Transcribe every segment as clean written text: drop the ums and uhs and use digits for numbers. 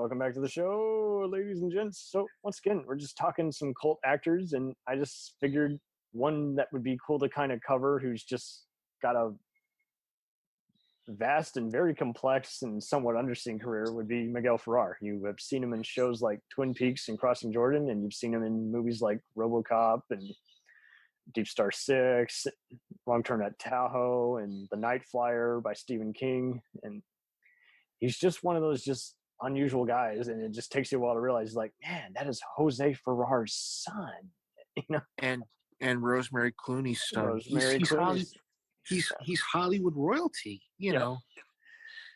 welcome back to the show, ladies and gents. So once again, we're just talking some cult actors, and I just figured one that would be cool to kind of cover who's just got a vast and very complex and somewhat interesting career would be Miguel Ferrer. You have seen him in shows like Twin Peaks and Crossing Jordan, and you've seen him in movies like RoboCop and Deep Star 6, Wrong Turn at Tahoe, and The Night Flyer by Stephen King. And he's just one of those just unusual guys, and it just takes you a while to realize, like, man, that is Jose Ferrer's son. You know? And Rosemary Clooney's son. He's Hollywood royalty, you know.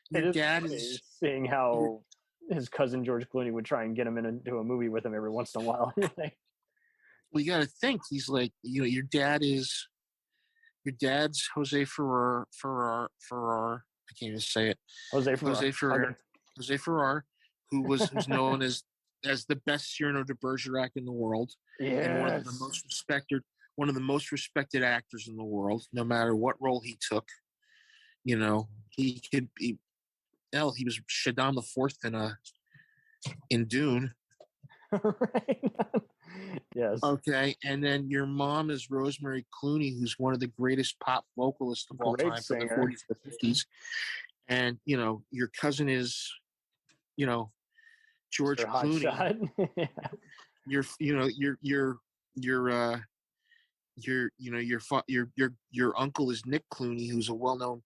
Your dad is seeing how his cousin George Clooney would try and get him into a movie with him every once in a while. Well, you got to think, he's like, you know, your dad's Jose Ferrer. I can't even say it. Jose Ferrer, who's known as the best Cyrano de Bergerac in the world, and one of the most respected actors in the world. No matter what role he took, you know, he was Shaddam IV in Dune. Right. Yes. Okay, and then your mom is Rosemary Clooney, who's one of the greatest pop vocalists of all time from the 40s to 50s. And, you know, your cousin is, you know, George Clooney. Your uncle is Nick Clooney, who's a well-known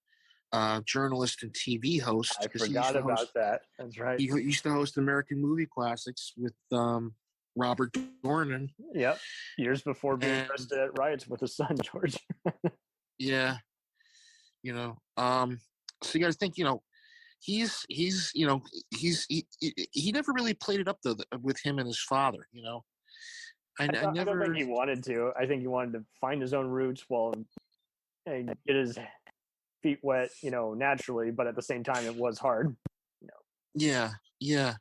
journalist and TV host. I forgot about that. That's right. He used to host American Movie Classics with Robert Dornan. Yep. Years before being arrested at riots with his son, George. Yeah. You know, so you got to think, you know, he never really played it up though with him and his father, you know. I don't think he wanted to. I think he wanted to find his own roots while get his feet wet, you know, naturally, but at the same time it was hard. You know. Yeah.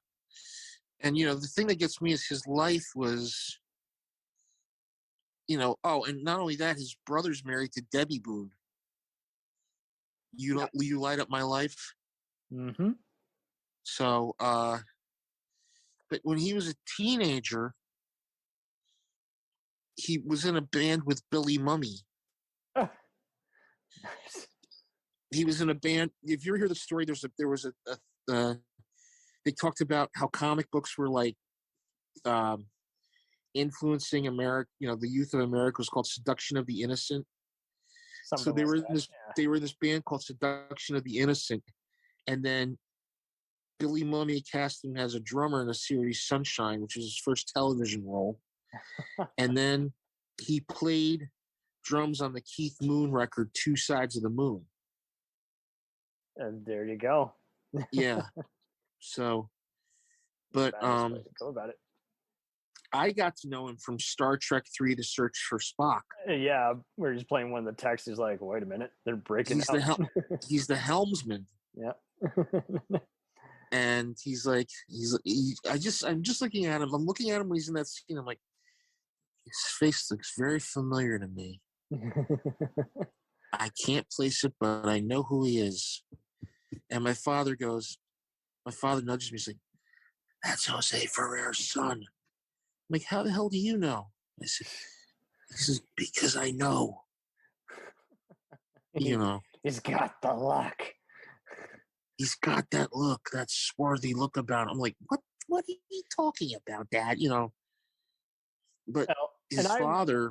And, you know, the thing that gets me is his life was, you know, and not only that, his brother's married to Debbie Boone. Will you light up my life? Mm-hmm. So, but when he was a teenager, he was in a band with Billy Mummy. Oh. Nice. He was in a band. If you ever hear the story, there was they talked about how comic books were like influencing America. You know, the youth of America was called Seduction of the Innocent. So they were in this band called Seduction of the Innocent, and then Billy Mummy cast him as a drummer in the series Sunshine, which was his first television role. And then he played drums on the Keith Moon record Two Sides of the Moon. And there you go. Yeah. So, but go about it. I got to know him from Star Trek 3: The Search for Spock. Yeah, where he's playing one of the texts. He's like, wait a minute, they're breaking out. He's the helmsman. Yeah. And I'm just looking at him. I'm looking at him when he's in that scene. I'm like, his face looks very familiar to me. I can't place it, but I know who he is. And my father nudges me. He's like, that's Jose Ferrer's son. I'm like, how the hell do you know? He says, because I know. You know. He's got the luck. He's got that look, that swarthy look about him. I'm like, what are you talking about, Dad? You know. But his father...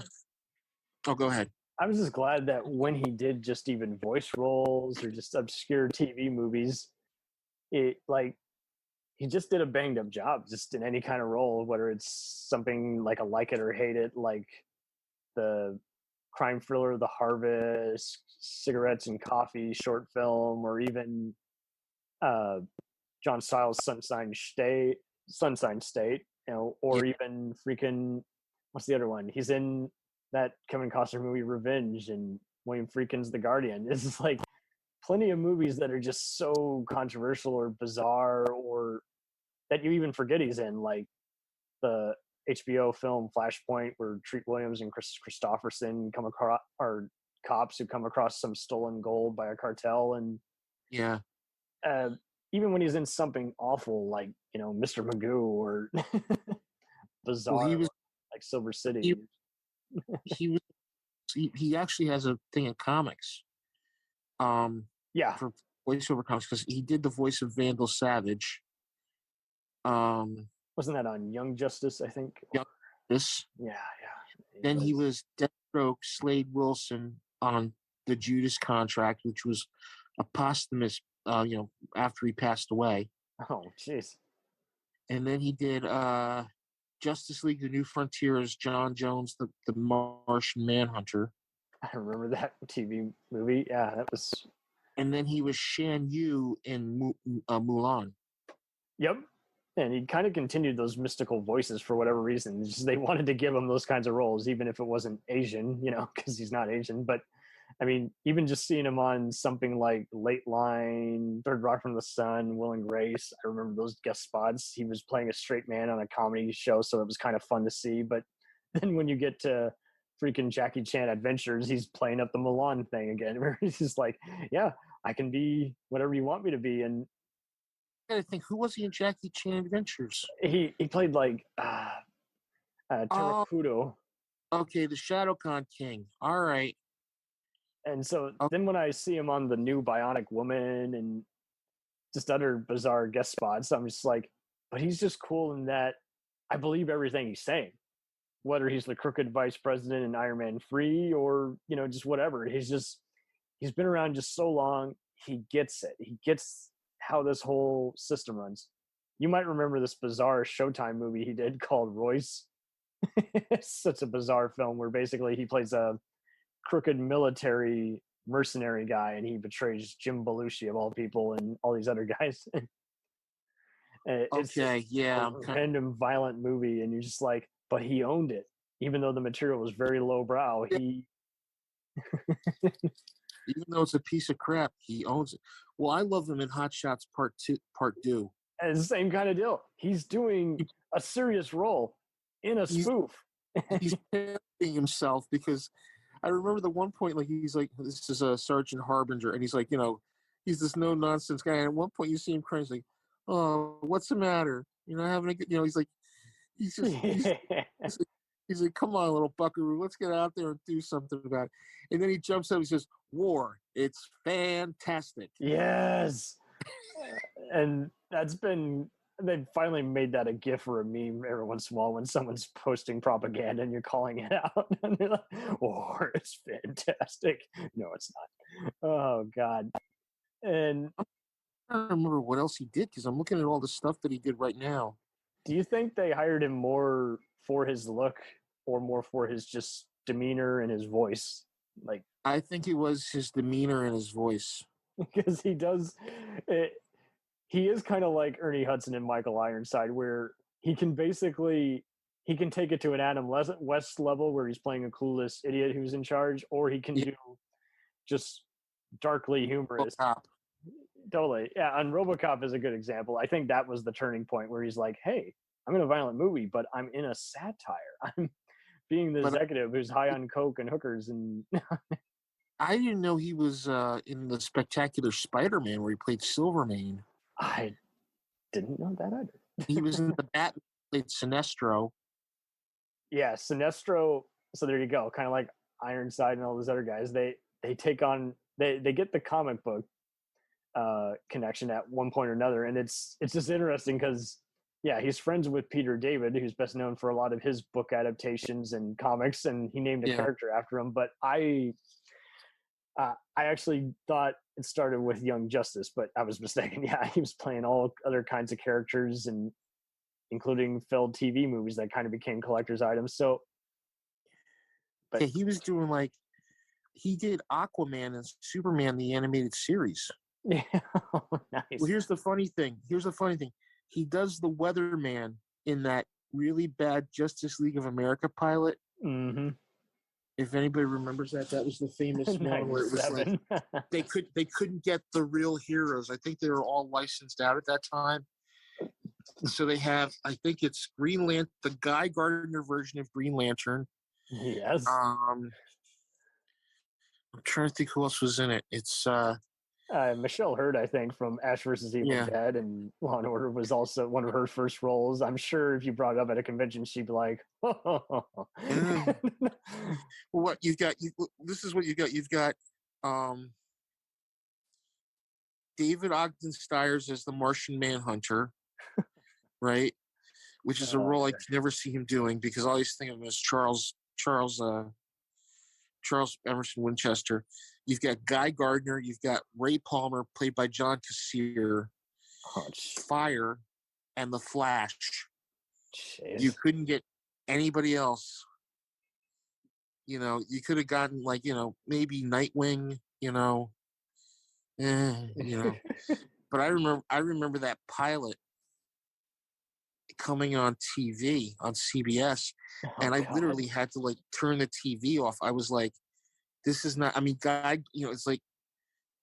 Oh, go ahead. I was just glad that when he did just even voice roles or just obscure TV movies, he just did a banged up job just in any kind of role, whether it's something like a Like It or Hate It, like the crime thriller The Harvest, Cigarettes and Coffee short film, or even John Stiles' Sunshine State, you know, or even freaking, what's the other one? He's in that Kevin Costner movie Revenge, and William Friedkin's The Guardian. It's like plenty of movies that are just so controversial or bizarre, or that you even forget he's in, like the HBO film Flashpoint, where Treat Williams and Chris Christopherson come across, are cops who come across some stolen gold by a cartel, and even when he's in something awful like Mr. Magoo or Bizarre, well, he was like Silver City. He actually has a thing in comics. Yeah, for voiceover comics because he did the voice of Vandal Savage. Wasn't that on Young Justice? I think. Young Justice. Yeah. Then he was Deathstroke Slade Wilson on the Judas Contract, which was a posthumous, after he passed away. Oh, jeez. And then he did Justice League: The New Frontier as John Jones, the Martian Manhunter. I remember that TV movie. Yeah, that was. And then he was Shan Yu in Mulan. Yep. And he kind of continued those mystical voices for whatever reason. They wanted to give him those kinds of roles, even if it wasn't Asian, because he's not Asian. But I mean, even just seeing him on something like Late Line, Third Rock from the Sun, Will and Grace, I remember those guest spots. He was playing a straight man on a comedy show, so it was kind of fun to see. But then when you get to freaking Jackie Chan Adventures, he's playing up the Mulan thing again, where he's just like, yeah, I can be whatever you want me to be. And I think, who was he in Jackie Chan Adventures? He played like Tarakudo. Okay, the Shadow Khan King. All right. And so then when I see him on the new Bionic Woman and just other bizarre guest spots, I'm just like, but he's just cool in that I believe everything he's saying. Whether he's the crooked vice president in Iron Man 3 or, just whatever. He's been around just so long. He gets it. He gets how this whole system runs. You might remember this bizarre Showtime movie he did called Royce. It's such a bizarre film where basically he plays a crooked military mercenary guy and he betrays Jim Belushi of all people and all these other guys. It's a random violent movie and you're just like, but he owned it. Even though the material was very lowbrow, he even though it's a piece of crap, he owns it. Well, I love him in Hot Shots Part 2. And it's the same kind of deal. He's doing a serious role in a spoof. He's parodying himself because I remember the one point, like he's like, this is a Sergeant Harbinger, and he's like, he's this no nonsense guy. And at one point, you see him crying. He's like, "Oh, what's the matter? Having a good," he's like, he's like, "Come on, little buckaroo, let's get out there and do something about it." And then he jumps up. He says, "War, it's fantastic." Yes, and they finally made that a GIF or a meme every once in a while when someone's posting propaganda and you're calling it out. And they're like, "War, it's fantastic." No, it's not. Oh God. And I don't remember what else he did because I'm looking at all the stuff that he did right now. Do you think they hired him more for his look or more for his just demeanor and his voice? Like, I think it was his demeanor and his voice. Because he does it. He is kind of like Ernie Hudson and Michael Ironside, where he can take it to an Adam West level where he's playing a clueless idiot who's in charge, or he can do just darkly humorous. RoboCop. Totally. Yeah, and RoboCop is a good example. I think that was the turning point where he's like, hey, I'm in a violent movie, but I'm in a satire. I'm being the executive who's high on coke and hookers. And I didn't know he was in the Spectacular Spider-Man where he played Silvermane. I didn't know that either. He was in the Batman, played Sinestro. Yeah, Sinestro. So there you go. Kind of like Ironside and all those other guys. They take on they get the comic book connection at one point or another, and it's just interesting because he's friends with Peter David, who's best known for a lot of his book adaptations and comics, and he named a character after him. But I actually thought it started with Young Justice, but I was mistaken. Yeah, he was playing all other kinds of characters, and including failed TV movies that kind of became collector's items. So, but he was doing he did Aquaman and Superman the animated series. Yeah, nice. Well, here's the funny thing. He does the Weatherman in that really bad Justice League of America pilot. Mm-hmm. If anybody remembers that was the famous one where it was like they couldn't get the real heroes. I think they were all licensed out at that time. So they have, I think it's Green Lantern, the Guy Gardner version of Green Lantern. Yes. I'm trying to think who else was in it. It's Michelle Hurd, I think, from Ash vs. Evil Dead and Law and Order was also one of her first roles. I'm sure if you brought it up at a convention, she'd be like, What you've got? This is what you got. You've got David Ogden Stiers as the Martian Manhunter, right? Which is a role I could never see him doing because I always think of him as Charles Emerson Winchester. You've got Guy Gardner. You've got Ray Palmer, played by John Kassir. Fire and The Flash. Jeez. You couldn't get anybody else. You could have gotten maybe Nightwing. But I remember that pilot coming on TV on CBS, and I literally had to turn the TV off. I was like, "This is not." I mean, Guy, it's like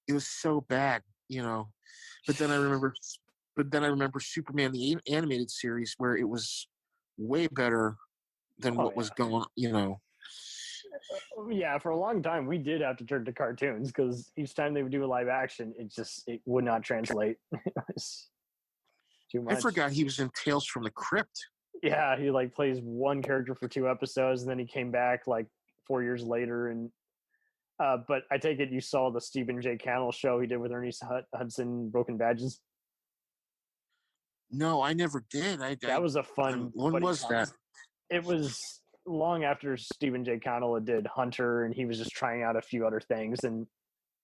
it was so bad, But then I remember Superman the animated series where it was way better than what was going. Yeah, for a long time we did have to turn to cartoons because each time they would do a live action, it would not translate. It was too much. I forgot he was in Tales from the Crypt. Yeah, he plays one character for 2 episodes, and then he came back 4 years later. And but I take it you saw the Stephen J. Cannell show he did with Ernie Hudson, Broken Badges. No, I never did. That was a fun. When was that? It was long after Stephen J. Cannell did Hunter, and he was just trying out a few other things. And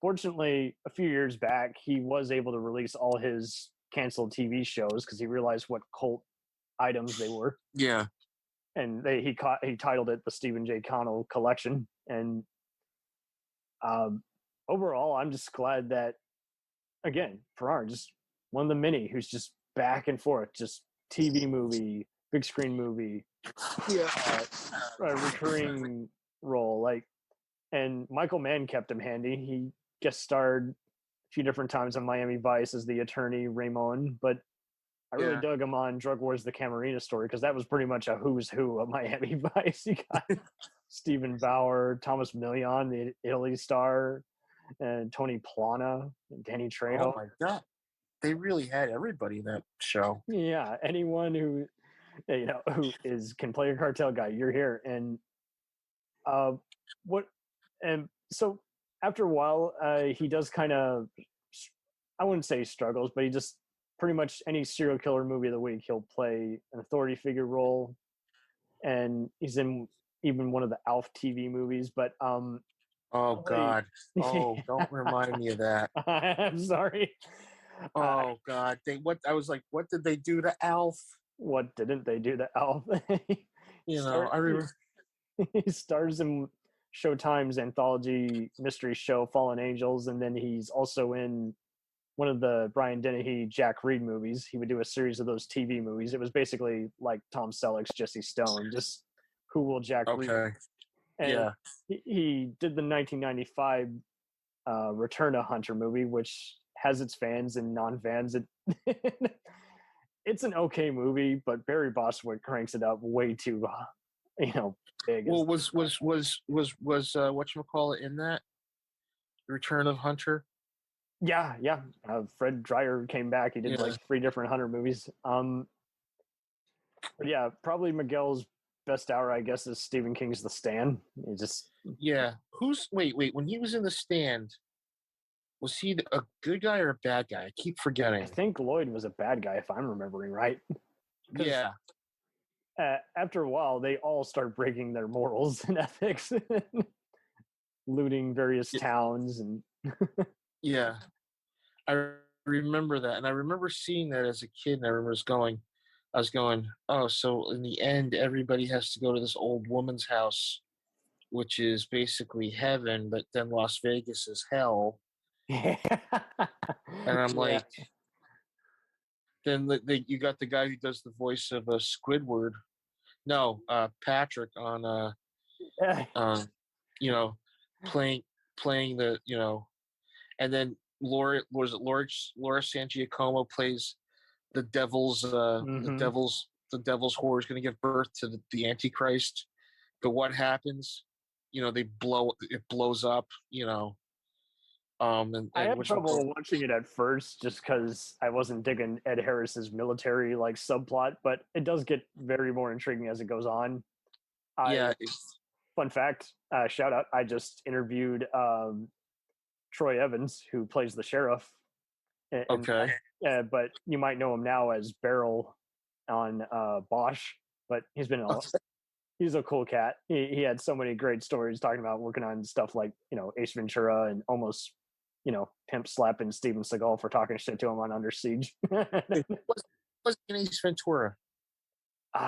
fortunately, a few years back, he was able to release all his canceled TV shows because he realized what cult items they were. Yeah. And he titled it the Stephen J. Cannell Collection. And overall, I'm just glad that, again, Ferrer, just one of the many who's just back and forth, just TV movie, big screen movie, a recurring role. And Michael Mann kept him handy. He guest starred a few different times on Miami Vice as the attorney Ramon, but I really dug him on Drug Wars: The Camarena Story because that was pretty much a who's who of Miami Vice. You got Stephen Bauer, Thomas Million, the Italy star, and Tony Plana, and Danny Trejo. Oh my God. They really had everybody in that show. Yeah, anyone who can play a cartel guy, you're here. And so after a while, he does kind of, I wouldn't say struggles, but he just pretty much any serial killer movie of the week, he'll play an authority figure role, and he's in even one of the Alf TV movies. But oh God, don't remind me of that. I'm sorry. Oh God, I was like, what did they do to Alf? What didn't they do to Alf? I remember he stars in Showtime's anthology mystery show Fallen Angels, and then he's also in one of the Brian Dennehy Jack Reed movies. He would do a series of those TV movies. It was basically like Tom Selleck's Jesse Stone, just who will Jack Reed? And he did the 1995 Return to Hunter movie, which has its fans and non-fans. It's an okay movie, but Barry Bostwick cranks it up way too, big. Well, was whatchamacallit in that Return of Hunter? Yeah. Fred Dreyer came back. He did 3 different Hunter movies. But yeah, probably Miguel's best hour, I guess, is Stephen King's The Stand. Wait, when he was in The Stand, was he a good guy or a bad guy? I keep forgetting. I think Lloyd was a bad guy, if I'm remembering right. Yeah. After a while, they all start breaking their morals and ethics, looting various towns, and yeah, I remember that, and I remember seeing that as a kid, and I was going, oh, so in the end, everybody has to go to this old woman's house, which is basically heaven, but then Las Vegas is hell. And I'm like, then you got the guy who does the voice of Squidward. No, Patrick on playing the, and then Laura San Giacomo plays the devil's the devil's whore is going to give birth to the Antichrist. But what happens? It blows up. And I had which trouble watching it at first just because I wasn't digging Ed Harris's military like subplot, but it does get very more intriguing as it goes on. yeah, Fun fact, shout out, I just interviewed Troy Evans, who plays the sheriff. okay. But you might know him now as Beryl on Bosch, but he's been he's a cool cat. He had so many great stories talking about working on stuff like, Ace Ventura and almost, pimp slapping Steven Seagal for talking shit to him on Under Siege. What's in Ace Ventura?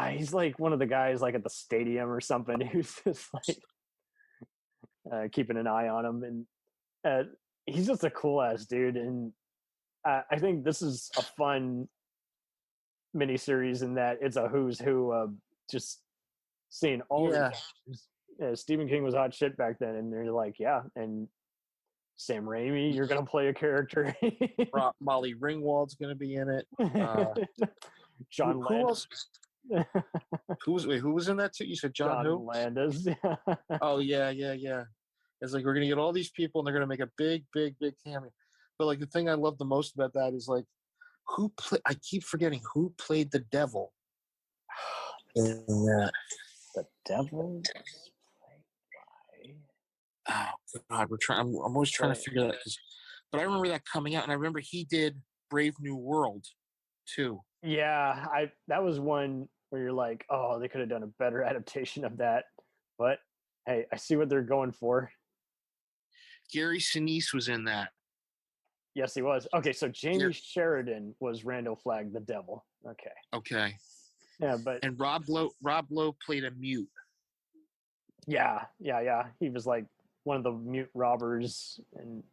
He's like one of the guys like at the stadium or something who's just like keeping an eye on him. And he's just a cool ass dude. And I think this is a fun miniseries in that it's a who's who of just seeing all these actors. Stephen King was hot shit back then, and they're like, yeah, and Sam Raimi, you're gonna play a character. Molly Ringwald's gonna be in it. John who else? Who was in that too? You said John who? Landis. Oh yeah. It's like we're gonna get all these people, and they're gonna make a big cameo. But like the thing I love the most about that is like I keep forgetting who played the devil. In that. The devil. Oh God, I'm always trying to figure that. But I remember that coming out, and I remember he did Brave New World, too. Yeah, that was one where you're like, oh, they could have done a better adaptation of that. But hey, I see what they're going for. Gary Sinise was in that. Yes, he was. Okay, so Jamie Sheridan was Randall Flagg, the devil. Okay. Yeah, but and Rob Lowe played a mute. Yeah. He was like one of the mute robbers, and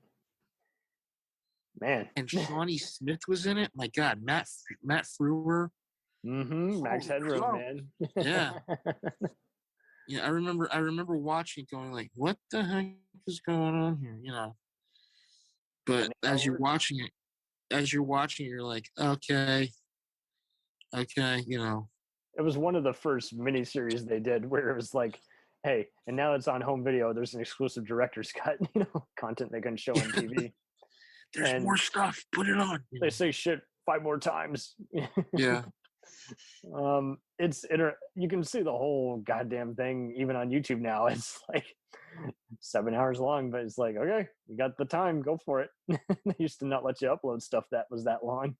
man. And Shawnee Smith was in it. My God, Matt Frewer. Mm-hmm. Max Headroom, man. Yeah. Yeah, I remember watching, going like, "What the heck is going on here?" But as you're watching it, you're like, okay. It was one of the first miniseries they did where it was like, hey, and now it's on home video. There's an exclusive director's cut, content they can show on TV. There's more stuff. Put it on. They say shit 5 more times. Yeah. You can see the whole goddamn thing even on YouTube now. It's like 7 hours long, but it's like, okay, you got the time, go for it. They used to not let you upload stuff that was that long.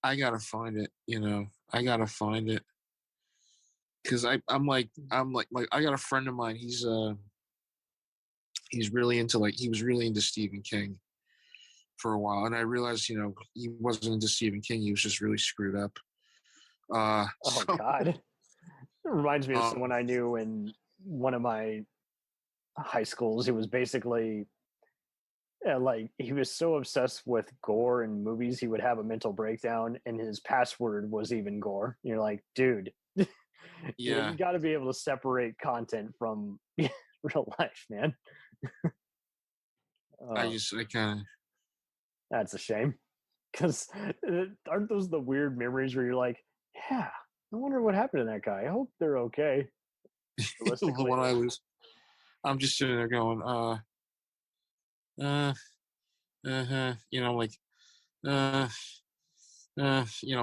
I gotta find it. I gotta find it because I'm like I got a friend of mine. He's really into he was really into Stephen King for a while, and I realized he wasn't into Stephen King. He was just really screwed up. God, it reminds me of someone I knew in one of my high schools. He was basically he was so obsessed with gore in movies, he would have a mental breakdown, and his password was even gore. You're like, dude, you got to be able to separate content from real life, man. I kind of. That's a shame, because aren't those the weird memories where you're like, yeah, I wonder what happened to that guy. I hope they're okay. The one I was. I'm just sitting there going,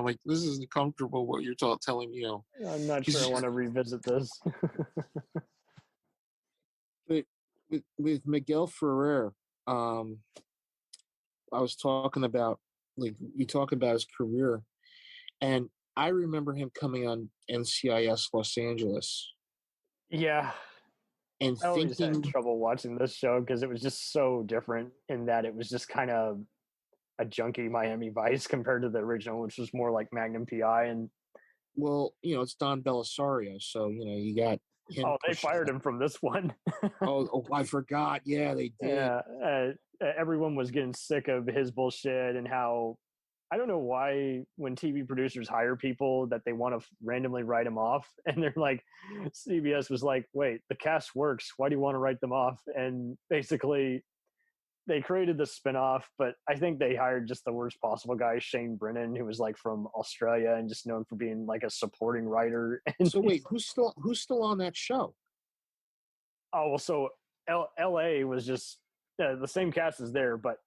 like this isn't comfortable what you're telling me. I'm not sure I want to revisit this. with Miguel Ferrer, I was talking about we talk about his career, and I remember him coming on NCIS Los Angeles. Yeah. And I always had trouble watching this show because it was just so different in that it was just kind of a junky Miami Vice compared to the original, which was more like Magnum PI. And it's Don Belisario, so you got him. Oh, they fired him from this one. oh, I forgot. Yeah, they did. Yeah, everyone was getting sick of his bullshit and how. I don't know why when TV producers hire people that they want to randomly write them off. And they're like, CBS was like, wait, the cast works. Why do you want to write them off? And basically they created the spinoff, but I think they hired just the worst possible guy, Shane Brennan, who was like from Australia and just known for being like a supporting writer. So wait, who's still on that show? Oh, well, so LA was just the same cast is there, but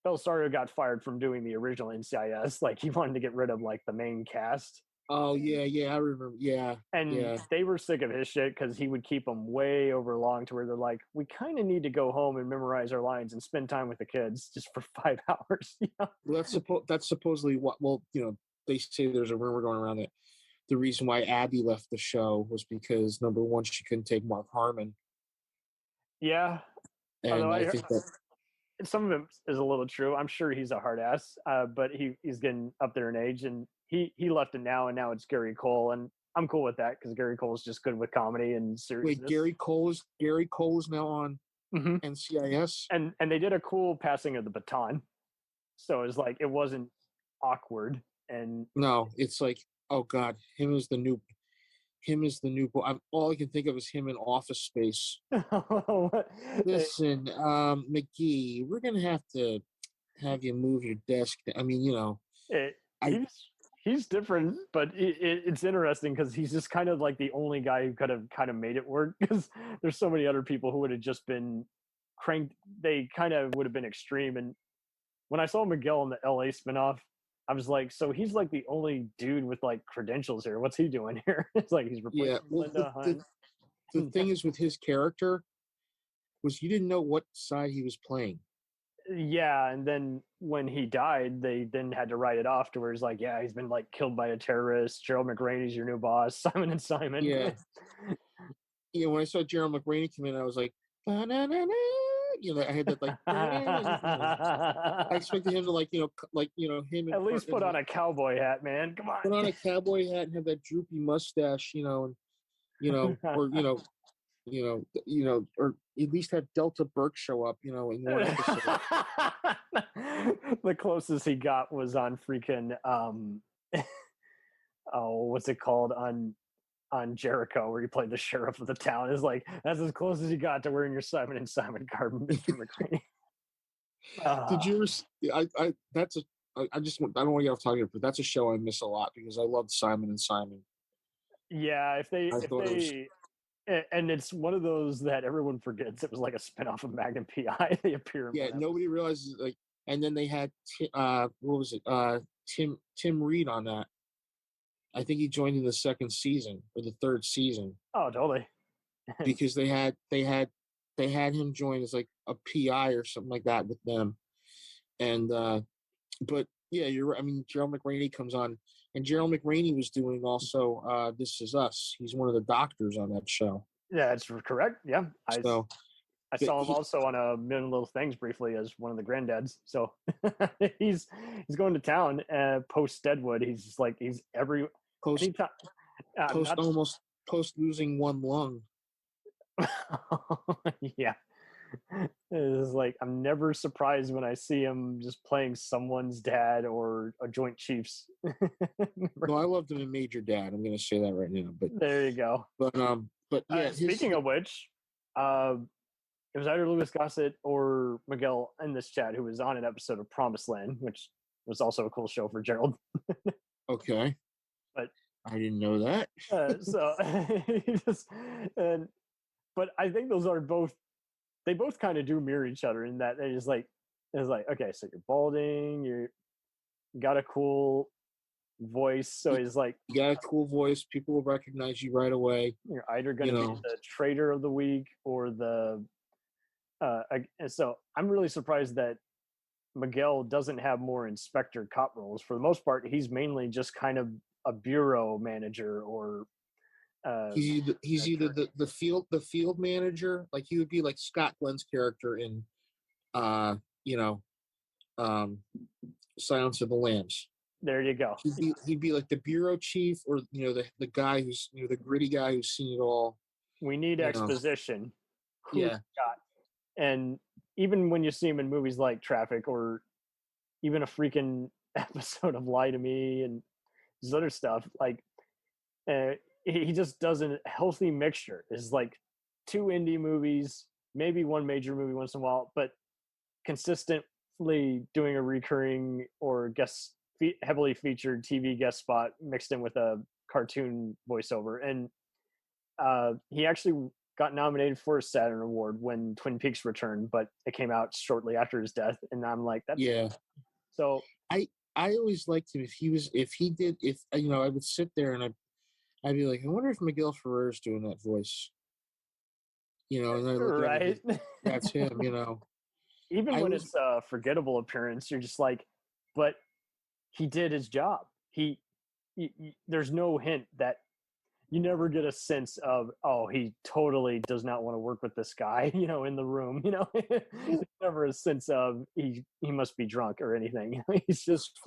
Belisario got fired from doing the original NCIS. Like he wanted to get rid of like the main cast. Oh yeah, I remember. Yeah, and they were sick of his shit because he would keep them way over long to where they're like, we kind of need to go home and memorize our lines and spend time with the kids just for 5 hours. You know? Well, that's supposedly what. Well, they say there's a rumor going around that the reason why Abby left the show was because number one, she couldn't take Mark Harmon. Yeah, and although I think that some of it is a little true. I'm sure he's a hard ass, but he's getting up there in age, and he left it now, and now it's Gary Cole, and I'm cool with that because Gary Cole is just good with comedy and seriousness. Wait, Gary Cole is now on NCIS, and they did a cool passing of the baton, so it's like it wasn't awkward. And no, it's like, oh god, him is the new all I can think of is him in Office Space. Listen, McGee, we're gonna have to have you move your desk. I mean, he's different, but it's interesting because he's just kind of like the only guy who could have kind of made it work, because there's so many other people who would have just been cranked. They kind of would have been extreme. And when I saw Miguel in the LA spinoff, I was like, so he's like the only dude with like credentials here. What's he doing here? It's like he's replacing Linda Hunt. The thing is with his character was you didn't know what side he was playing. Yeah, and then when he died, they then had to write it off to where it's like, yeah, he's been like killed by a terrorist. Gerald McRaney's your new boss. Simon and Simon. Yeah. When I saw Gerald McRaney come in, I was like, ba-na-na-na. I had that like. I expected him to him. At least put on a cowboy hat, man. Come on. Put on a cowboy hat and have that droopy mustache, or or at least have Delta Burke show up, in one episode. The closest he got was on freaking what's it called on Jericho, where he played the sheriff of the town. Is like that's as close as he got to wearing your Simon and Simon garb, Mr. McCraney. Did you ever? I don't want to get off topic, but that's a show I miss a lot because I loved Simon and Simon. Yeah, and it's one of those that everyone forgets. It was like a spinoff of Magnum PI. They appear. Yeah, nobody realizes and then they had what was it? Tim Reed on that. I think he joined in the second season or the third season. Oh, totally. Because they had him join as like a PI or something like that with them, and but yeah, you're right. I mean, Gerald McRaney comes on. And Gerald McRaney was doing also This Is Us. He's one of the doctors on that show. Yeah, that's correct. Yeah. I saw him also on A Million Little Things briefly as one of the granddads. So he's going to town post Deadwood. He's just like he's every post losing one lung. Yeah. It's like I'm never surprised when I see him just playing someone's dad or a Joint Chiefs. No, I loved him in Major Dad. I'm going to say that right now. But there you go. But yeah. Speaking of which, it was either Louis Gossett or Miguel in this chat who was on an episode of Promised Land, which was also a cool show for Gerald. Okay, but I didn't know that. But I think those are both. They both kind of do mirror each other in that it's like, okay, so you're balding, you got a cool voice, so it's like you got a cool voice, people will recognize you right away. You're either going to be the Trader of the Week or the so I'm really surprised that Miguel doesn't have more inspector cop roles. For the most part, he's mainly just kind of a bureau manager or he's either the field manager, like he would be like Scott Glenn's character in Silence of the Lambs. There you go. He'd be like the bureau chief, or the guy who's the gritty guy who's seen it all. We need exposition. Yeah. Scott. And even when you see him in movies like Traffic or even a freaking episode of Lie to Me and this other stuff, like he just does a healthy mixture. It's like 2 indie movies, maybe 1 major movie once in a while, but consistently doing a recurring or heavily featured TV guest spot mixed in with a cartoon voiceover. And he actually got nominated for a Saturn Award when Twin Peaks returned, but it came out shortly after his death, and I'm like, that's so. I always liked him if I would sit there and I'd be like, I wonder if Miguel Ferrer is doing that voice, and then I look at it, that's him, Even when it's a forgettable appearance, you're just like, but he did his job. There's no hint that you never get a sense of, oh, he totally does not want to work with this guy, in the room, never a sense of he must be drunk or anything. He's just,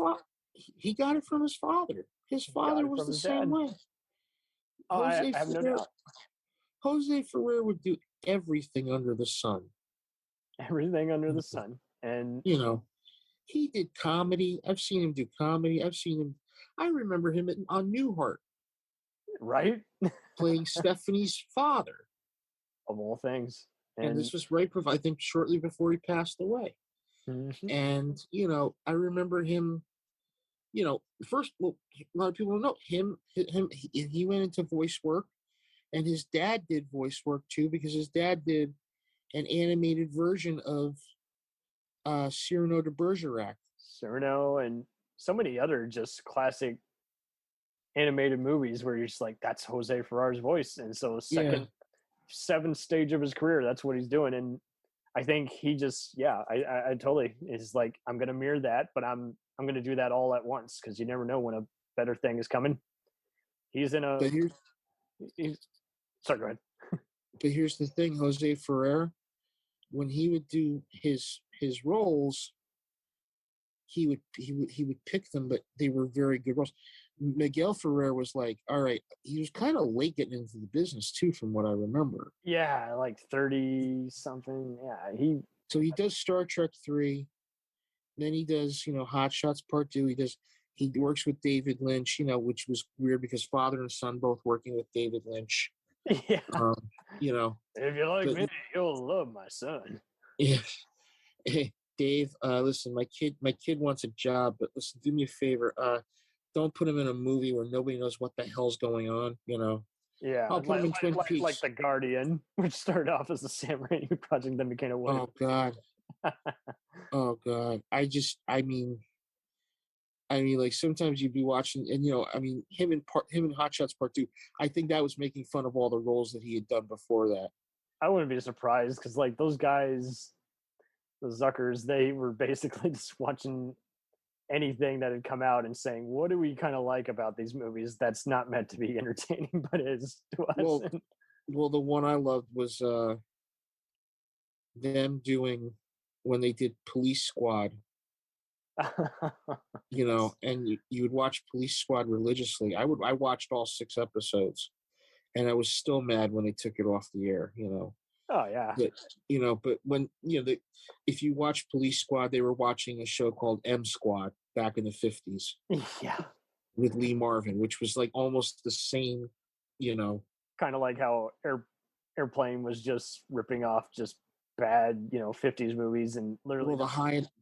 he got it from his father. His father was the same way. Oh, I have no doubt. Jose Ferrer would do everything under the sun. Everything under the sun. And, he did comedy. I've seen him do comedy. I remember him on Newhart. Right? Playing Stephanie's father. Of all things. And this was I think, shortly before he passed away. Mm-hmm. And, I remember him, first, a lot of people don't know, he went into voice work, and his dad did voice work too, because his dad did an animated version of Cyrano de Bergerac. Cyrano and so many other just classic animated movies where you're just like, that's Jose Ferrer's voice. And so seventh stage of his career, that's what he's doing. And I think he just, I totally is like, I'm going to mirror that, but I'm going to do that all at once, because you never know when a better thing is coming. He's in sorry, go ahead. But here's the thing, Jose Ferrer, when he would do his roles, he would pick them, but they were very good roles. Miguel Ferrer was like, all right, he was kind of late getting into the business too, from what I remember. Yeah, like 30 something. Yeah, so he does Star Trek 3, then he does Hot Shots Part 2. He works with David Lynch, which was weird because father and son both working with David Lynch. Yeah. If you like me, you'll love my son. Yeah. Hey, Dave, listen, my kid wants a job, but listen, do me a favor. Don't put him in a movie where nobody knows what the hell's going on, Yeah, I'll put him in Twin Peaks. Like The Guardian, which started off as a Sam Raimi project, then became a Oh God. Oh God. I mean, like sometimes you'd be watching, and him in Hot Shots Part 2. I think that was making fun of all the roles that he had done before that. I wouldn't be surprised, because like those guys, the Zuckers, they were basically just watching anything that had come out and saying, what do we kind of like about these movies that's not meant to be entertaining but is to us. Well, the one I loved was them doing when they did Police Squad. And you would watch Police Squad religiously. I watched all 6 episodes, and I was still mad when they took it off the air. Oh yeah. But when if you watch Police Squad, they were watching a show called M Squad back in the 50s. Yeah. With Lee Marvin, which was like almost the same, kind of like how Airplane was just ripping off just bad, 50s movies, and literally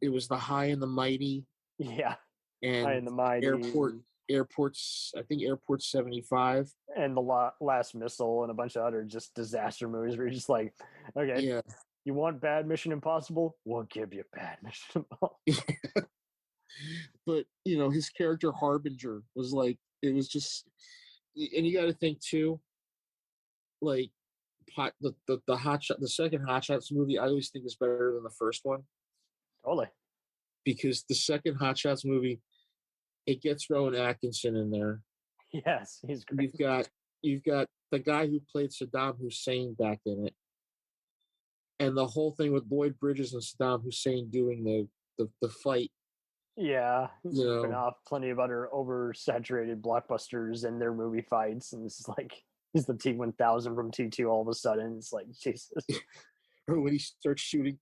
it was the High and the Mighty. Yeah. And High and the Mighty. Airports, I think Airport 75. And the Last Missile, and a bunch of other just disaster movies where you're just like, okay, yeah. You want bad Mission Impossible? We'll give you bad Mission Impossible. But, his character Harbinger was like, it was just, and you got to think too, like, the Hot Shot, the second Hot Shots movie, I always think is better than the first one. Totally. Because the second Hot Shots movie, it gets Rowan Atkinson in there. Yes, he's great. You've got the guy who played Saddam Hussein back in it, and the whole thing with Lloyd Bridges and Saddam Hussein doing the fight. Yeah, he's ripping off plenty of other oversaturated blockbusters and their movie fights, and this is like he's the T-1000 from T2 all of a sudden. It's like, Jesus. Or when he starts shooting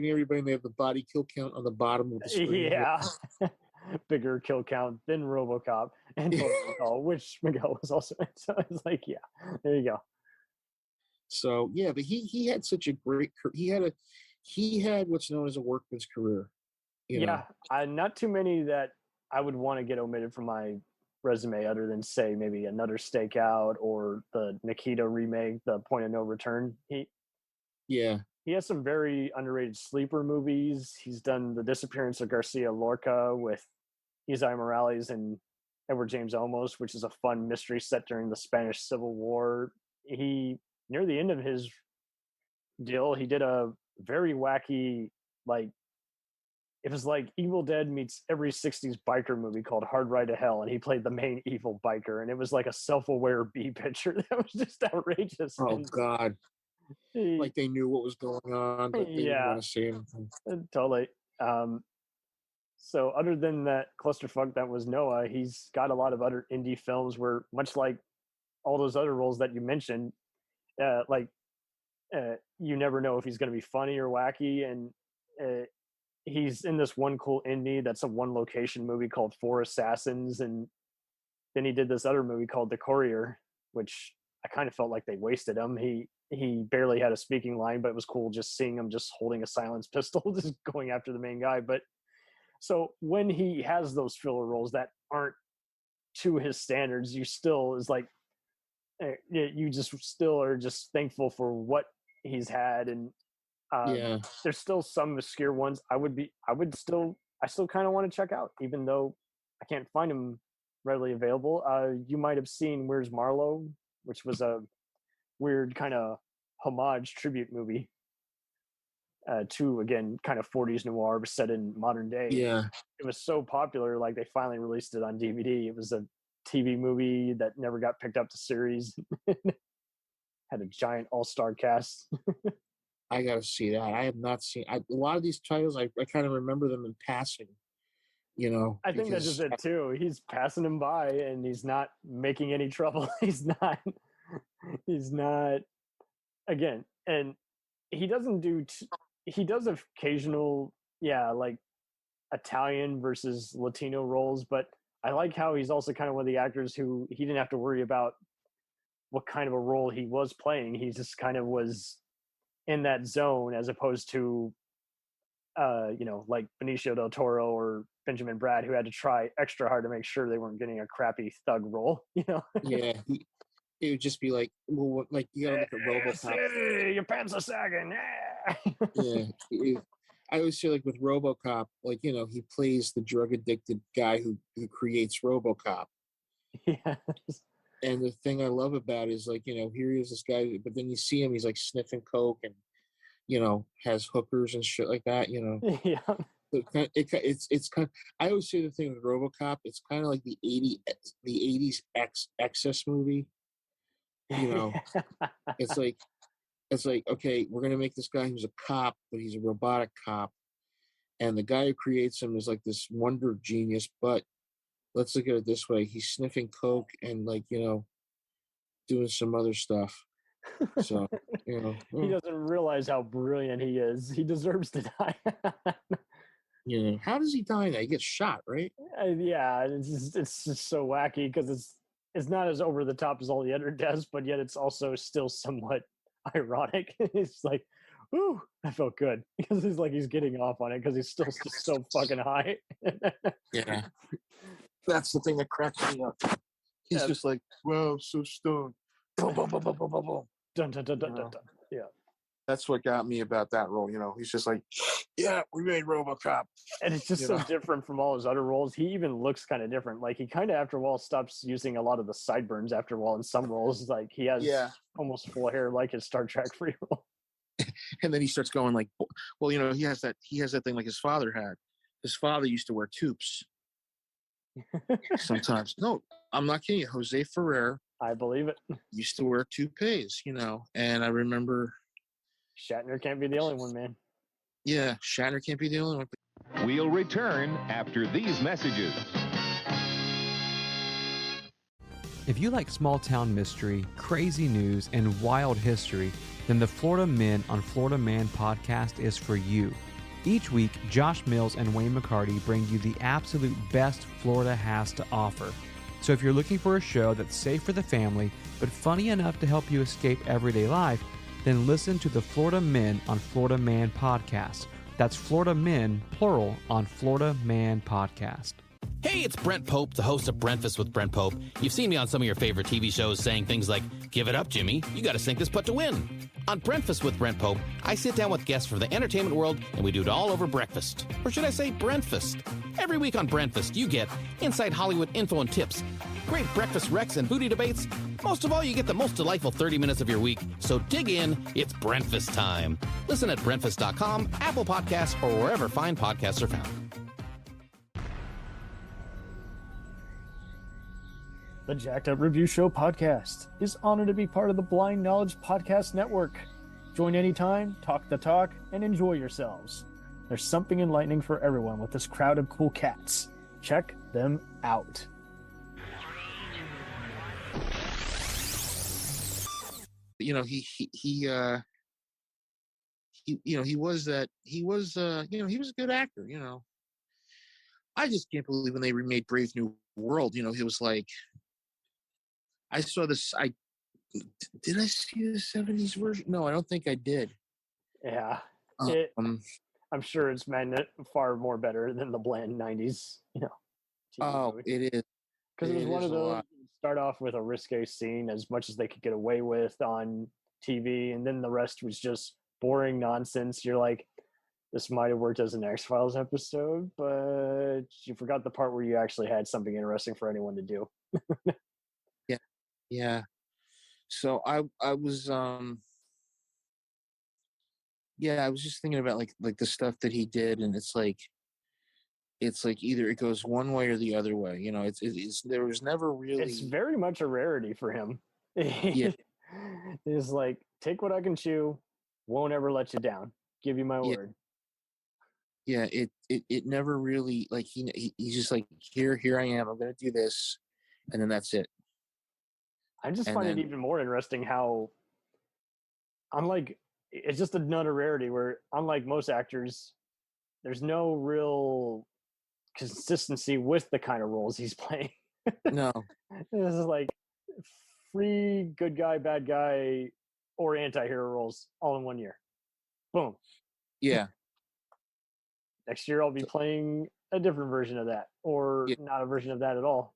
everybody, and they have the body kill count on the bottom of the screen. Yeah. Bigger kill count than RoboCop and Total Recall, which Miguel was also in. So it's like, yeah, there you go. So yeah, but he had such a great he had what's known as a workman's career. Not too many that I would want to get omitted from my resume other than say maybe Another Stakeout or the Nikita remake, The Point of No Return. He has some very underrated sleeper movies. He's done The Disappearance of Garcia Lorca with Isaiah Morales and Edward James Olmos, which is a fun mystery set during the Spanish Civil War. Near the end of his deal, he did a very wacky, like, it was like Evil Dead meets every 60s biker movie called Hard Ride to Hell, and he played the main evil biker, and it was like a self-aware B picture that was just outrageous. Oh, God. Like they knew what was going on, but they didn't want to say anything. Totally. So other than that clusterfuck that was Noah, he's got a lot of other indie films where, much like all those other roles that you mentioned, you never know if he's going to be funny or wacky. And he's in this one cool indie that's a one location movie called Four Assassins. And then he did this other movie called The Courier, which I kind of felt like they wasted him. He barely had a speaking line, but it was cool just seeing him just holding a silenced pistol, just going after the main guy. But so when he has those filler roles that aren't to his standards, you still is like, you just still are just thankful for what he's had. And there's still some obscure ones I still kind of want to check out, even though I can't find them readily available. You might have seen Where's Marlowe, which was a weird kind of homage tribute movie to, again, kind of 40s noir set in modern day. Yeah. It was so popular, like they finally released it on DVD. It was a TV movie that never got picked up to series. Had a giant all-star cast. I gotta see that. I have not seen a lot of these titles. I kind of remember them in passing. I think that's just it too. He's passing him by, and he's not making any trouble. He's not. Again, and he doesn't do. He does occasional, like Italian versus Latino roles, but I like how he's also kind of one of the actors who he didn't have to worry about what kind of a role he was playing. He just kind of was in that zone, as opposed to, like Benicio del Toro or Benjamin Bratt, who had to try extra hard to make sure they weren't getting a crappy thug role. Yeah, it would just be like, well, like you gotta look at RoboCop. Hey, your pants are sagging. Yeah. I always say, like with RoboCop, like he plays the drug addicted guy who creates RoboCop. Yes. And the thing I love about it is, like, here he is, this guy, but then you see him, he's like sniffing coke and has hookers and shit like that. Yeah. It's kind of, I always say the thing with RoboCop, it's kind of like the 80s excess movie. It's like, okay, we're gonna make this guy who's a cop, but he's a robotic cop, and the guy who creates him is like this wonder genius. But let's look at it this way: he's sniffing coke and doing some other stuff. So he doesn't realize how brilliant he is. He deserves to die. How does he die? Now he gets shot, right? Yeah, it's just so wacky because it's not as over the top as all the other deaths, but yet it's also still somewhat ironic. It's like, ooh, that felt good, because it's like he's getting off on it because he's still just so fucking high. Yeah, that's the thing that cracks me up. He's just like, wow, so stoned. Boom, boom, boom, boom, boom, boom, boom. Dun, dun, dun, dun, dun, dun. Yeah. That's what got me about that role. He's just like, yeah, we made RoboCop. And it's just so different from all his other roles. He even looks kind of different. Like, he kind of, after a while, stops using a lot of the sideburns after a while in some roles. Like, he has almost full hair like his Star Trek free role. And then he starts going like, well, he has that thing like his father had. His father used to wear toupes. Sometimes. No, I'm not kidding you. Jose Ferrer. I believe it. Used to wear toupees, and I remember. Shatner can't be the only one, man. Yeah, Shatner can't be the only one. We'll return after these messages. If you like small-town mystery, crazy news, and wild history, then the Florida Men on Florida Man podcast is for you. Each week, Josh Mills and Wayne McCarty bring you the absolute best Florida has to offer. So if you're looking for a show that's safe for the family, but funny enough to help you escape everyday life, then listen to the Florida Men on Florida Man podcast. That's Florida Men, plural, on Florida Man podcast. Hey, it's Brent Pope, the host of Breakfast with Brent Pope. You've seen me on some of your favorite TV shows saying things like, "Give it up, Jimmy. You got to sink this putt to win." On Breakfast with Brent Pope, I sit down with guests from the entertainment world, and we do it all over breakfast. Or should I say Brentfast? Every week on Brentfast, you get inside Hollywood info and tips, great breakfast wrecks and booty debates. Most of all, you get the most delightful 30 minutes of your week. So dig in. It's Brentfast time. Listen at Brentfast.com, Apple Podcasts, or wherever fine podcasts are found. The Jacked Up Review Show podcast is honored to be part of the Blind Knowledge Podcast Network. Join anytime, talk the talk, and enjoy yourselves. There's something enlightening for everyone with this crowd of cool cats. Check them out. You know, he was a good actor, you know. I just can't believe when they remade Brave New World, you know, it was like, I saw this, did I see the 70s version? No, I don't think I did. Yeah. I'm sure it's far more better than the bland 90s, you know. TV movie. It is. Because it was one of those, start off with a risque scene as much as they could get away with on TV, and then the rest was just boring nonsense. You're like, this might have worked as an X-Files episode, but you forgot the part where you actually had something interesting for anyone to do. Yeah. So I was I was just thinking about like the stuff that he did, and it's like either it goes one way or the other way. You know, it's there was never really. It's very much a rarity for him. Yeah. It's like, take what I can chew, won't ever let you down. Give you my word. Yeah, it never really, like, he's just like, here I am, I'm gonna do this, and then that's it. I just find it even more interesting how, unlike, it's just another rarity where, unlike most actors, there's no real consistency with the kind of roles he's playing. No. This is like free good guy, bad guy, or anti-hero roles all in one year. Boom. Yeah. Next year I'll be playing a different version of that, or not a version of that at all.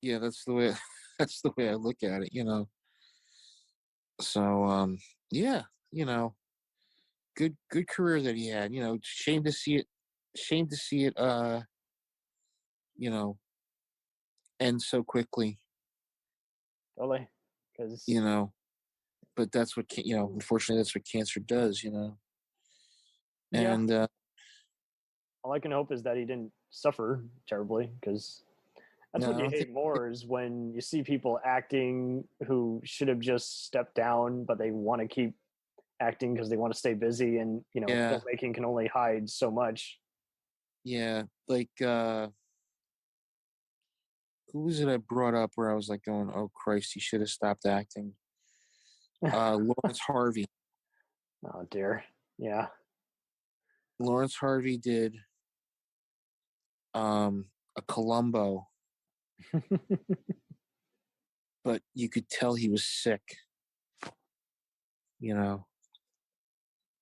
Yeah, that's the way I look at it, you know. So yeah, you know, good career that he had, you know. Shame to see it you know, end so quickly. Totally. Because, you know, but that's what, you know, unfortunately that's what cancer does, you know. And all I can hope is that he didn't suffer terribly, because that's what you hate more, is when you see people acting who should have just stepped down, but they want to keep acting because they want to stay busy, and, you know, filmmaking can only hide so much. Yeah, like who was it I brought up where I was like going, oh Christ, he should have stopped acting? Lawrence Harvey. Oh dear. Yeah. Lawrence Harvey did a Columbo, but you could tell he was sick, you know.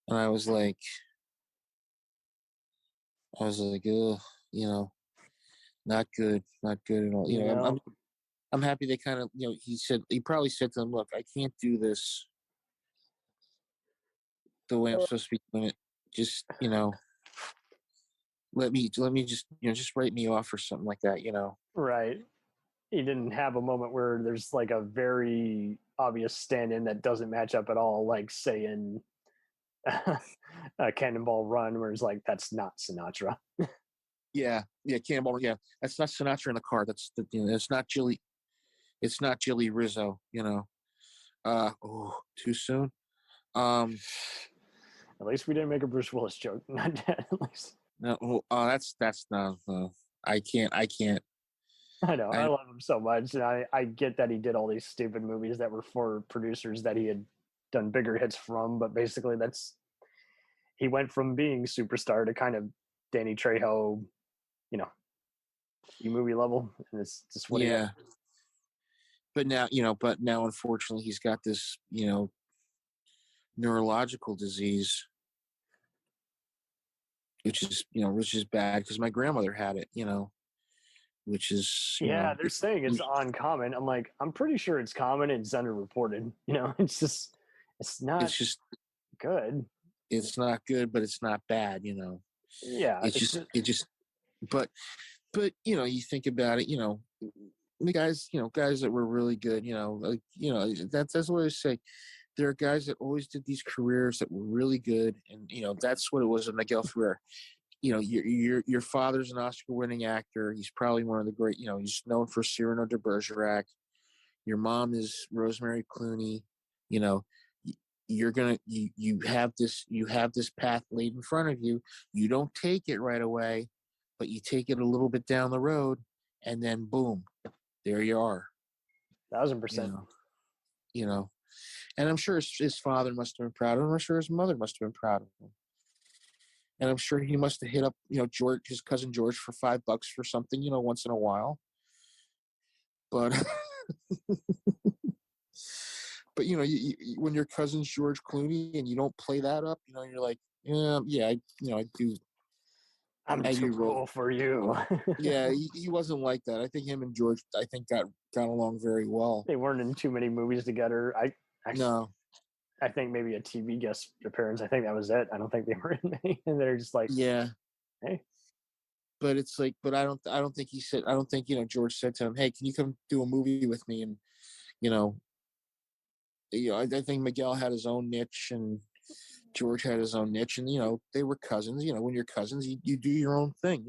And I was like, ugh, you know, not good at all. You know, I'm happy they kind of, you know, he probably said to them, look, I can't do this the way I'm supposed to be doing it. Just, you know, let me just, you know, just write me off or something like that, you know. Right. He didn't have a moment where there's like a very obvious stand-in that doesn't match up at all, like say in Cannonball Run, where it's like, that's not Sinatra. Yeah, Cannonball. Yeah, that's not Sinatra in the car. That's you know, it's not Jilly Rizzo. You know, too soon. At least we didn't make a Bruce Willis joke. Not dead, at least. No, that's no. I can't. I know. I love him so much, and I get that he did all these stupid movies that were for producers that he had done bigger hits from, but basically he went from being superstar to kind of Danny Trejo, you know, movie level, and it's just what he had. But now, unfortunately, he's got this, you know, neurological disease, which is bad because my grandmother had it, which is, they're saying it's uncommon. I'm like, I'm pretty sure it's common and it's underreported. It's not good. It's not good, but it's not bad, Yeah. But you think about it, the guys that were really good, that's what I say. There are guys that always did these careers that were really good, and that's what it was with Miguel Ferrer. Your father's an Oscar-winning actor. He's probably one of the great. He's known for Cyrano de Bergerac. Your mom is Rosemary Clooney. You have this path laid in front of you. You don't take it right away, but you take it a little bit down the road, and then boom, there you are. 1,000%. And I'm sure his father must have been proud of him. I'm sure his mother must have been proud of him. And I'm sure he must have hit up, George, his cousin George, for $5 for something, once in a while. But, but when your cousin's George Clooney and you don't play that up, you're like, I do. I'm too cool for you. Yeah, he wasn't like that. I think him and George, got along very well. They weren't in too many movies together. No. I think maybe a TV guest appearance. I think that was it. I don't think they were in many. And they're just like, yeah. Hey. But it's like, I don't think he said, I don't think, George said to him, hey, can you come do a movie with me? And, I think Miguel had his own niche and George had his own niche, and, they were cousins. When you're cousins, you do your own thing,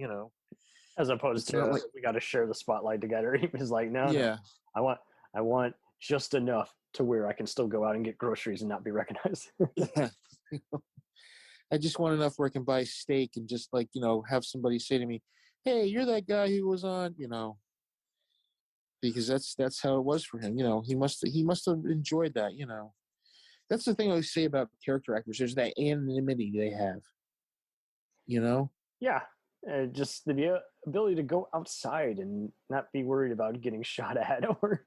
As opposed to we got to share the spotlight together. He was like, no, I want just enough to where I can still go out and get groceries and not be recognized. Yeah. I just want enough where I can buy steak and just have somebody say to me, hey, you're that guy who was on, because that's how it was for him. He must have enjoyed that, That's the thing I always say about character actors. There's that anonymity they have, Yeah. Just the ability to go outside and not be worried about getting shot at or,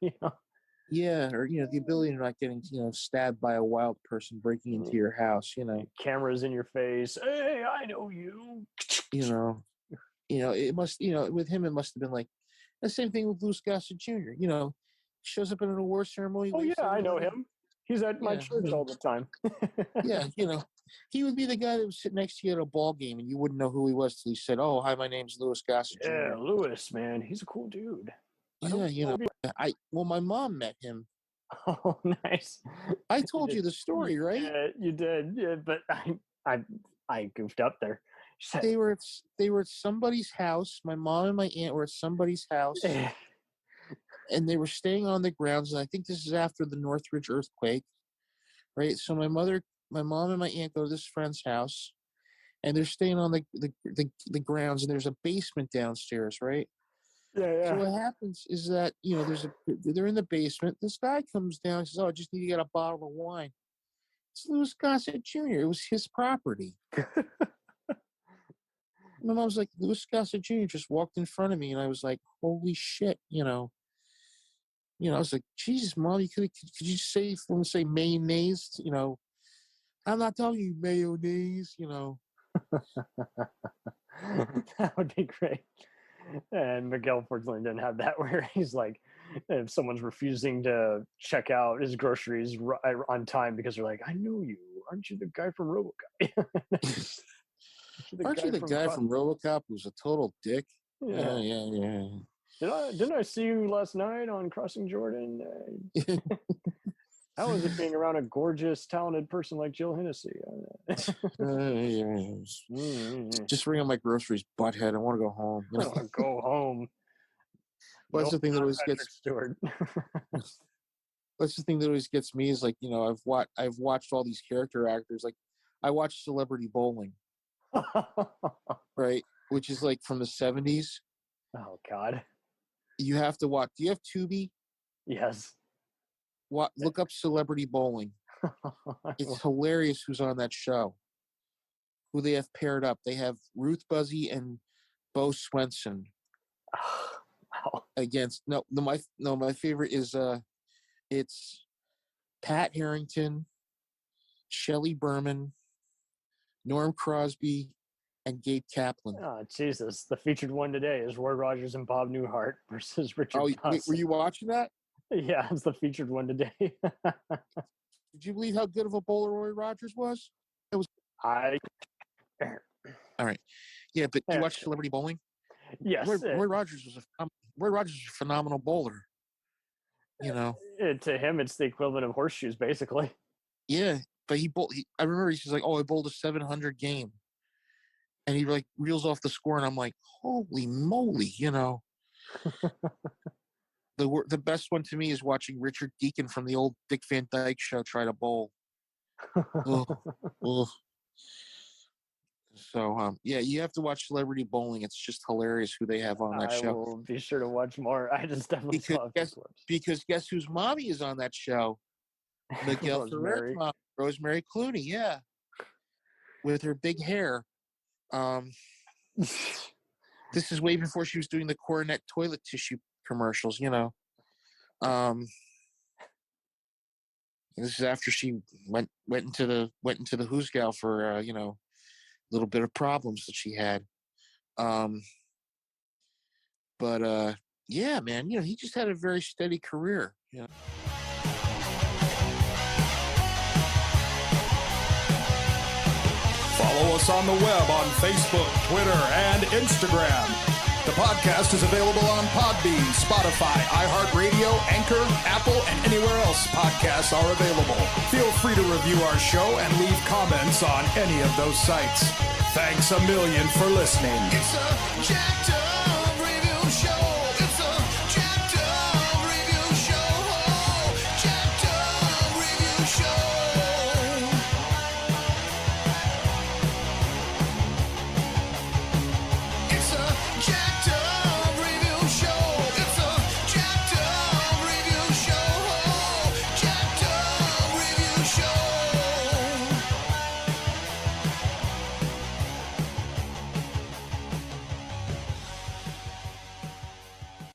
Yeah, or the ability to not getting stabbed by a wild person breaking into your house. Cameras in your face. Hey, I know you. It must. With him, it must have been like the same thing with Louis Gossett Jr. Shows up at an award ceremony. Oh yeah, I know him. He's at my church all the time. Yeah, he would be the guy that would sit next to you at a ball game, and you wouldn't know who he was till he said, "Oh, hi, my name's Louis Gossett Jr." Yeah, Louis, man, he's a cool dude. My mom met him. Oh, nice. I told you the story, right? Yeah, you did. Yeah, but I goofed up there. They were at somebody's house. My mom and my aunt were at somebody's house, and they were staying on the grounds. And I think this is after the Northridge earthquake, right? So my mom and my aunt go to this friend's house, and they're staying on the grounds, and there's a basement downstairs, right? Yeah. So what happens is that they're in the basement. This guy comes down and says, "Oh, I just need to get a bottle of wine." It's Louis Gossett Jr. It was his property. My mom's like, Louis Gossett Jr. just walked in front of me, and I was like, "Holy shit!" I was like, "Jesus, Mom, could you say mayonnaise?" I'm not telling you mayonnaise. That would be great. And Miguel fortunately didn't have that, where he's like, if someone's refusing to check out his groceries on time because they're like, I know you, aren't you the guy from RoboCop? Aren't you the guy from RoboCop who's a total dick? Yeah. Didn't I see you last night on Crossing Jordan? How is it being around a gorgeous, talented person like Jill Hennessy? Just bring on my groceries, butthead. I want to go home. I want to go home. That's the thing that always gets Stewart. That's the thing that always gets me is I've watched all these character actors. Like I watched Celebrity Bowling, right, which is like from the 70s. Oh God! You have to watch. Do you have Tubi? Yes. Look up Celebrity Bowling. It's hilarious who's on that show. Who they have paired up. They have Ruth Buzzy and Bo Swenson. Wow. Against my favorite is it's Pat Harrington, Shelley Berman, Norm Crosby, and Gabe Kaplan. Oh, Jesus. The featured one today is Roy Rogers and Bob Newhart versus Richard Dawson. Were you watching that? Yeah, it's the featured one today. Did you believe how good of a bowler Roy Rogers was? All right. Yeah, but you watched Celebrity Bowling? Yes. Roy Rogers was a phenomenal bowler. You know, to him, it's the equivalent of horseshoes, basically. Yeah, but I remember he's like, "Oh, I bowled a 700 game," and he like reels off the score, and I'm like, "Holy moly!" You know. The best one to me is watching Richard Deacon from the old Dick Van Dyke Show try to bowl. Ugh. So, yeah, you have to watch Celebrity Bowling. It's just hilarious who they have on that show. I will be sure to watch more. I just definitely saw a few clips. Because guess whose mommy is on that show? Miguel Ferrer, Rosemary Clooney, yeah. With her big hair. This is way before she was doing the Coronet toilet tissue commercials, you know. This is after she went into the Who's Gal for you know, a little bit of problems that she had. But yeah, man, you know, he just had a very steady career. You know? Follow us on the web on Facebook, Twitter, and Instagram. The podcast is available on Podbean, Spotify, iHeartRadio, Anchor, Apple, and anywhere else podcasts are available. Feel free to review our show and leave comments on any of those sites. Thanks a million for listening. It's a jacked up review show.